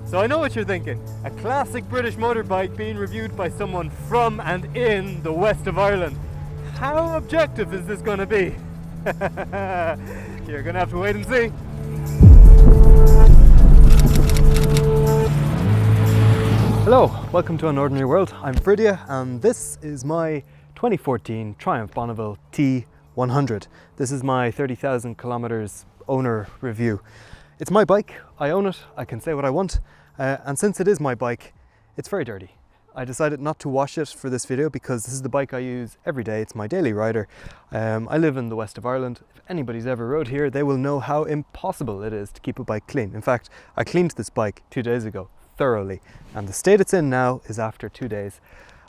So I know what you're thinking, a classic British motorbike being reviewed by someone from and in the west of Ireland. How objective is this going to be? You're going to have to wait and see. Hello, welcome to An Ordinary World. I'm Fridia and this is my 2014 Triumph Bonneville T100. This is my 30,000 kilometers owner review. It's my bike, I own it, I can say what I want, and since it is my bike, it's very dirty. I decided not to wash it for this video because this is the bike I use every day. It's my daily rider. I live in the west of Ireland. If anybody's ever rode here, they will know how impossible it is to keep a bike clean. In fact, I cleaned this bike 2 days ago, thoroughly, and the state it's in now is after 2 days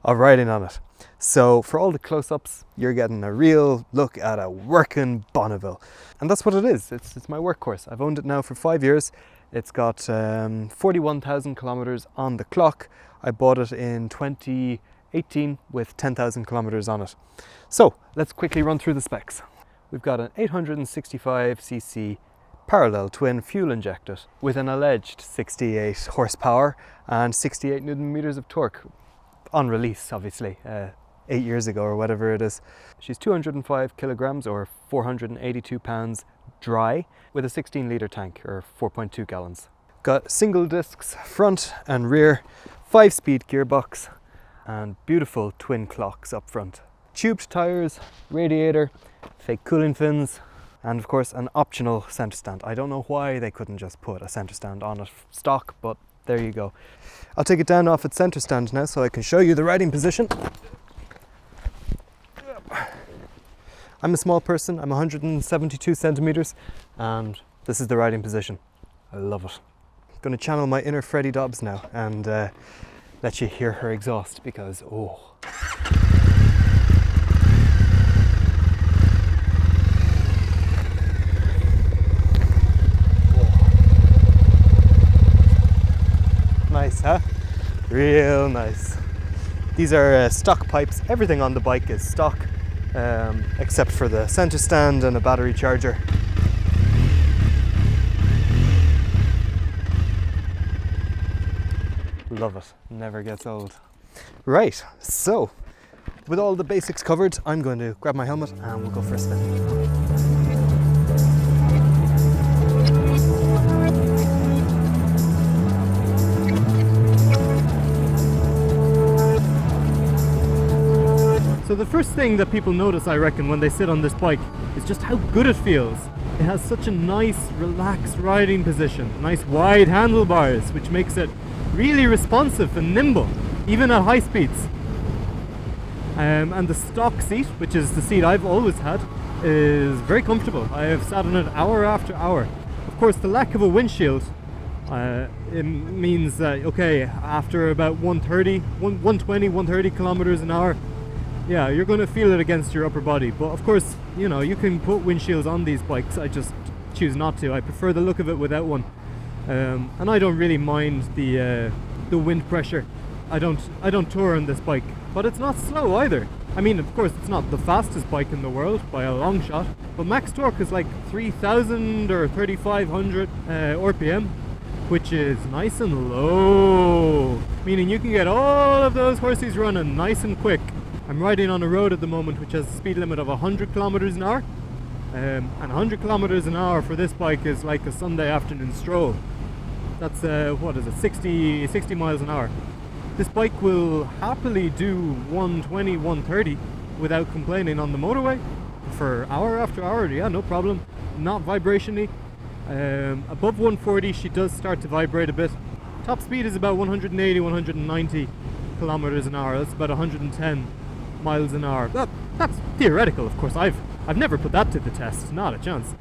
of riding on it. So for all the close-ups, you're getting a real look at a working Bonneville. And that's what it is. It's my workhorse. I've owned it now for 5 years. It's got 41,000 kilometers on the clock. I bought it in 2018 with 10,000 kilometers on it. So let's quickly run through the specs. We've got an 865cc parallel twin fuel injected with an alleged 68 horsepower and 68 newton meters of torque on release, obviously, 8 years ago or whatever it is. She's 205 kilograms or 482 pounds dry with a 16 litre tank or 4.2 gallons. Got single discs front and rear, 5-speed gearbox and beautiful twin clocks up front. Tubed tyres, radiator, fake cooling fins, and of course an optional centre stand. I don't know why they couldn't just put a centre stand on it stock, but there you go. I'll take it down off its centre stand now so I can show you the riding position. I'm a small person, I'm 172 centimeters, and this is the riding position. I love it. I'm going to channel my inner Freddie Dobbs now and let you hear her exhaust because, oh. Nice, huh? Real nice. These are stock pipes. Everything on the bike is stock, except for the center stand and a battery charger. Love it. Never gets old. Right, so with all the basics covered, I'm going to grab my helmet and we'll go for a spin. So the first thing that people notice, I reckon, when they sit on this bike is just how good it feels. It has such a nice, relaxed riding position, nice wide handlebars, which makes it really responsive and nimble, even at high speeds. And the stock seat, which is the seat I've always had, is very comfortable. I have sat on it hour after hour. Of course, the lack of a windshield it means that, okay, after about 120, 130 kilometers an hour, yeah, you're going to feel it against your upper body. But of course, you know, you can put windshields on these bikes. I just choose not to. I prefer the look of it without one. And I don't really mind the wind pressure. I don't tour on this bike, but it's not slow either. I mean, of course, it's not the fastest bike in the world by a long shot, but max torque is like 3,000 or 3,500 RPM, which is nice and low, meaning you can get all of those horses running nice and quick. I'm riding on a road at the moment which has a speed limit of 100 kilometers an hour, and 100 kilometers an hour for this bike is like a Sunday afternoon stroll. That's what is it, 60 miles an hour. This bike will happily do 120, 130 without complaining on the motorway for hour after hour. Yeah, no problem. Not vibration-y. Above 140 she does start to vibrate a bit. Top speed is about 180, 190 kilometers an hour. That's about 110 miles an hour. That's theoretical, of course. I've never put that to the test, not a chance.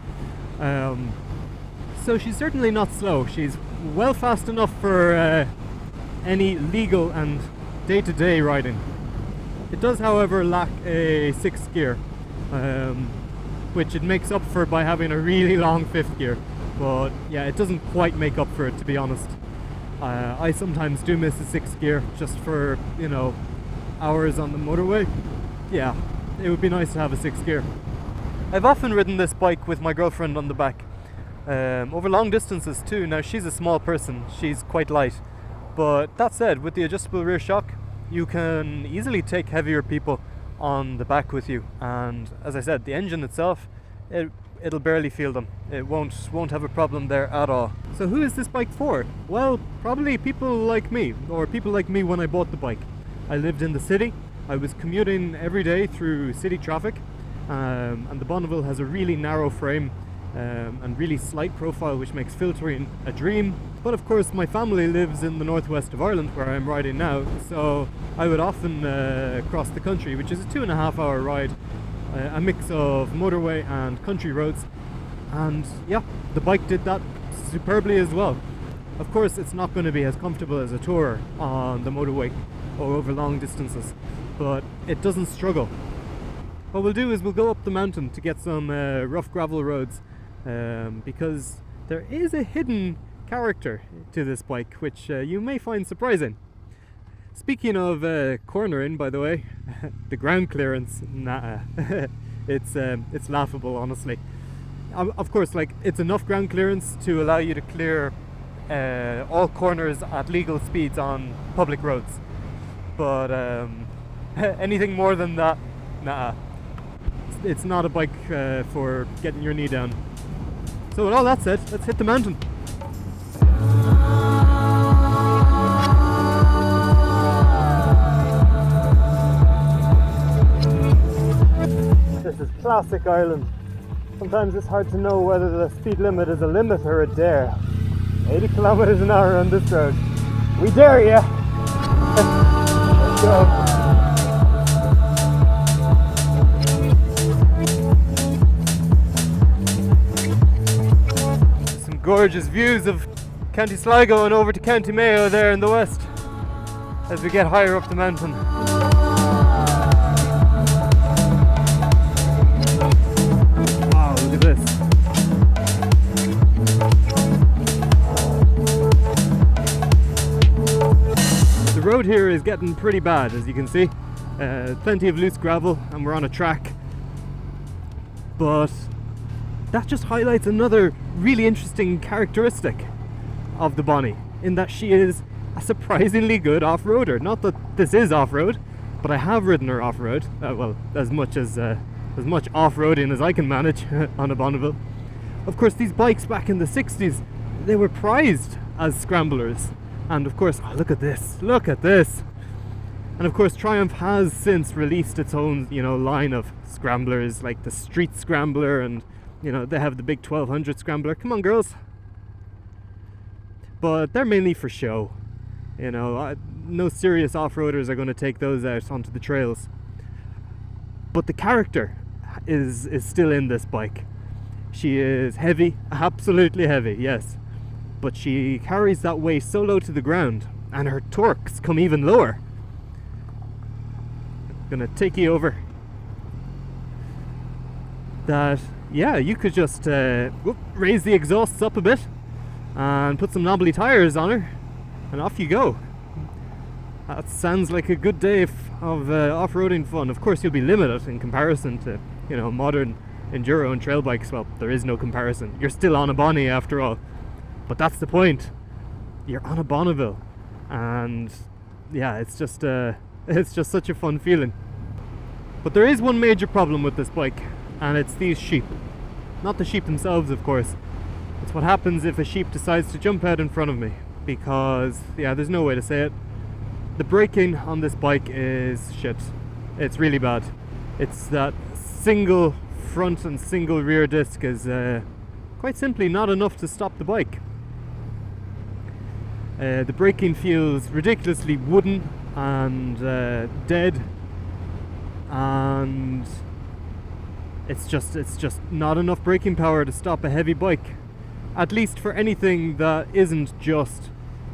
So she's certainly not slow. She's well fast enough for any legal and day-to-day riding. It does, however, lack a 6th gear, which it makes up for by having a really long 5th gear. But yeah, it doesn't quite make up for it, to be honest. I sometimes do miss a 6th gear just for, you know, hours on the motorway. Yeah, it would be nice to have a 6th gear. I've often ridden this bike with my girlfriend on the back. over long distances too. Now she's a small person, she's quite light, but that said, with the adjustable rear shock you can easily take heavier people on the back with you, and as I said, the engine itself, it'll barely feel them. It won't have a problem there at all. So who is this bike for? Well, probably people like me, or people like me when I bought the bike. I lived in the city, I was commuting every day through city traffic, and the Bonneville has a really narrow frame and really slight profile, which makes filtering a dream. But of course my family lives in the northwest of Ireland, where I'm riding now, so I would often cross the country, which is a 2.5 hour ride, a mix of motorway and country roads, and yeah, the bike did that superbly as well. Of course it's not going to be as comfortable as a tourer on the motorway or over long distances, but it doesn't struggle. What we'll do is we'll go up the mountain to get some rough gravel roads, because there is a hidden character to this bike which you may find surprising. Speaking of cornering, by the way, the ground clearance, nah, it's laughable, honestly. Of course, like, it's enough ground clearance to allow you to clear all corners at legal speeds on public roads, but anything more than that, nah. It's not a bike for getting your knee down. So with all that said, let's hit the mountain. This is classic Ireland. Sometimes it's hard to know whether the speed limit is a limit or a dare. 80 kilometers an hour on this road. We dare ya! Let's go. Gorgeous views of County Sligo and over to County Mayo there in the west as we get higher up the mountain. Wow, look at this. The road here is getting pretty bad, as you can see. Plenty of loose gravel and we're on a track, but that just highlights another really interesting characteristic of the Bonnie, in that she is a surprisingly good off-roader. Not that this is off-road, but I have ridden her off-road, well, as much off-roading as I can manage on a Bonneville. Of course, these bikes back in the 60s, they were prized as scramblers, and of course, oh, look at this, and of course Triumph has since released its own, line of scramblers, like the Street Scrambler, and they have the big 1200 Scrambler. Come on, girls. But they're mainly for show. No serious off-roaders are going to take those out onto the trails. But the character is still in this bike. She is heavy, absolutely heavy, yes. But she carries that weight so low to the ground, and her torques come even lower. I'm gonna take you over. That, yeah, you could just raise the exhausts up a bit and put some knobbly tires on her and off you go. That sounds like a good day of off-roading fun. Of course you'll be limited in comparison to modern enduro and trail bikes. Well, there is no comparison. You're still on a Bonnie after all, but that's the point. You're on a Bonneville, and yeah, it's just such a fun feeling. But there is one major problem with this bike, and it's these sheep. Not the sheep themselves, of course. It's what happens if a sheep decides to jump out in front of me, because, yeah, there's no way to say it. The braking on this bike is shit. It's really bad. It's that single front and single rear disc is quite simply not enough to stop the bike. The braking feels ridiculously wooden and dead, and it's just not enough braking power to stop a heavy bike, at least for anything that isn't just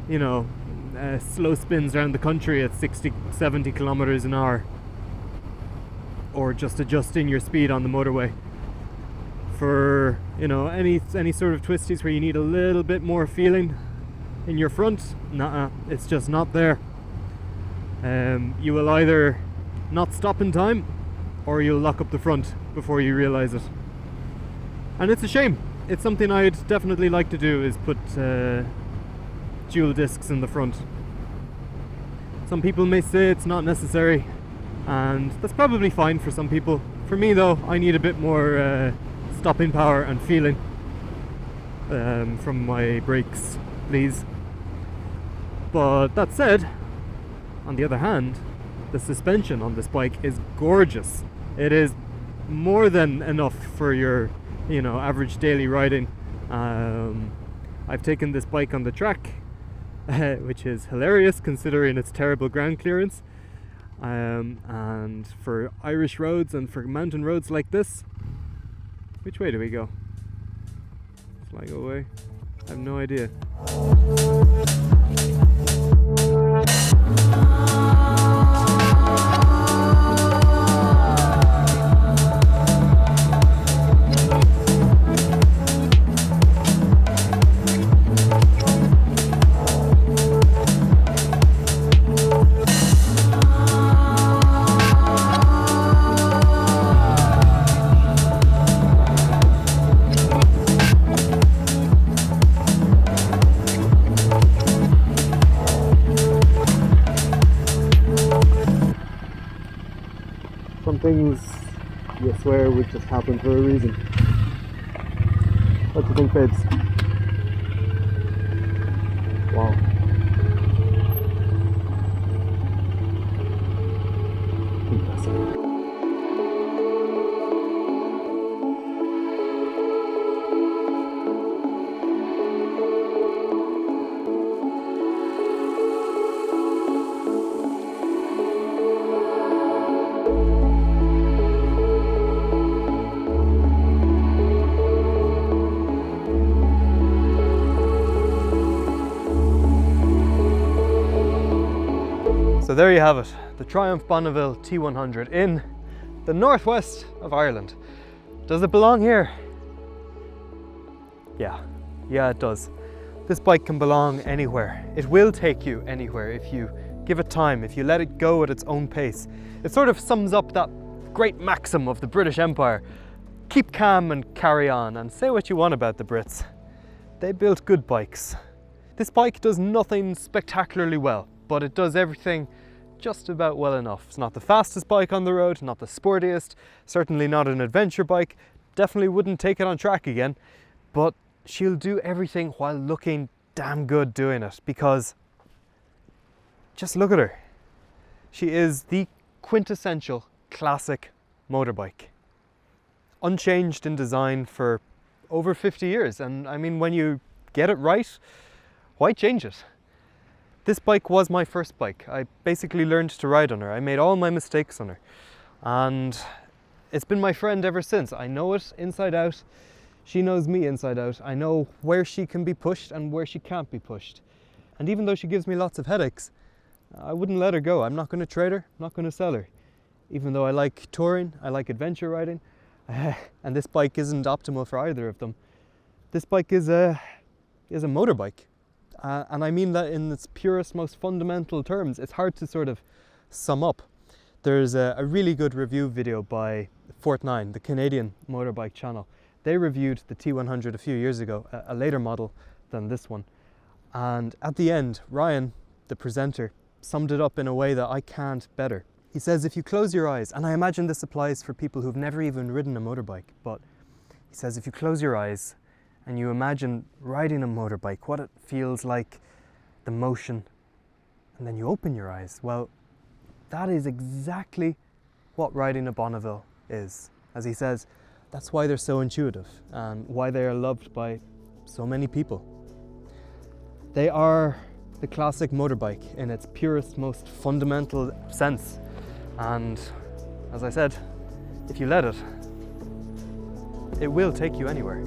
slow spins around the country at 60-70 kilometers an hour, or just adjusting your speed on the motorway. For any sort of twisties where you need a little bit more feeling in your front, it's just not there. You will either not stop in time, or you'll lock up the front before you realize it. And it's a shame, it's something I'd definitely like to do, is put dual discs in the front. Some people may say it's not necessary, and that's probably fine for some people. For me though, I need a bit more stopping power and feeling from my brakes, please. But that said, on the other hand, the suspension on this bike is gorgeous. It is more than enough for your, average daily riding. I've taken this bike on the track, which is hilarious considering its terrible ground clearance. And for Irish roads and for mountain roads like this, which way do we go? Shall I go away? I have no idea. Some things you swear would just happen for a reason. What do you think, Feds? Wow. Impressive. So there you have it, the Triumph Bonneville T100 in the northwest of Ireland. Does it belong here? Yeah, it does. This bike can belong anywhere. It will take you anywhere if you give it time, if you let it go at its own pace. It sort of sums up that great maxim of the British Empire: keep calm and carry on, and say what you want about the Brits. They built good bikes. This bike does nothing spectacularly well, but it does everything just about well enough. It's not the fastest bike on the road, not the sportiest, certainly not an adventure bike, definitely wouldn't take it on track again, but she'll do everything while looking damn good doing it, because just look at her. She is the quintessential classic motorbike. Unchanged in design for over 50 years, and I mean, when you get it right, why change it? This bike was my first bike. I basically learned to ride on her. I made all my mistakes on her, and it's been my friend ever since. I know it inside out. She knows me inside out. I know where she can be pushed and where she can't be pushed. And even though she gives me lots of headaches, I wouldn't let her go. I'm not going to trade her. I'm not going to sell her. Even though I like touring, I like adventure riding, and this bike isn't optimal for either of them. This bike is a motorbike. And I mean that in its purest, most fundamental terms. It's hard to sort of sum up. There's a really good review video by Fort9, the Canadian motorbike channel. They reviewed the T100 a few years ago, a later model than this one. And at the end, Ryan, the presenter, summed it up in a way that I can't better. He says, if you close your eyes, and I imagine this applies for people who've never even ridden a motorbike, but he says, if you close your eyes and you imagine riding a motorbike, what it feels like, the motion, and then you open your eyes, well, that is exactly what riding a Bonneville is. As he says, that's why they're so intuitive and why they are loved by so many people. They are the classic motorbike in its purest, most fundamental sense. And as I said, if you let it, it will take you anywhere.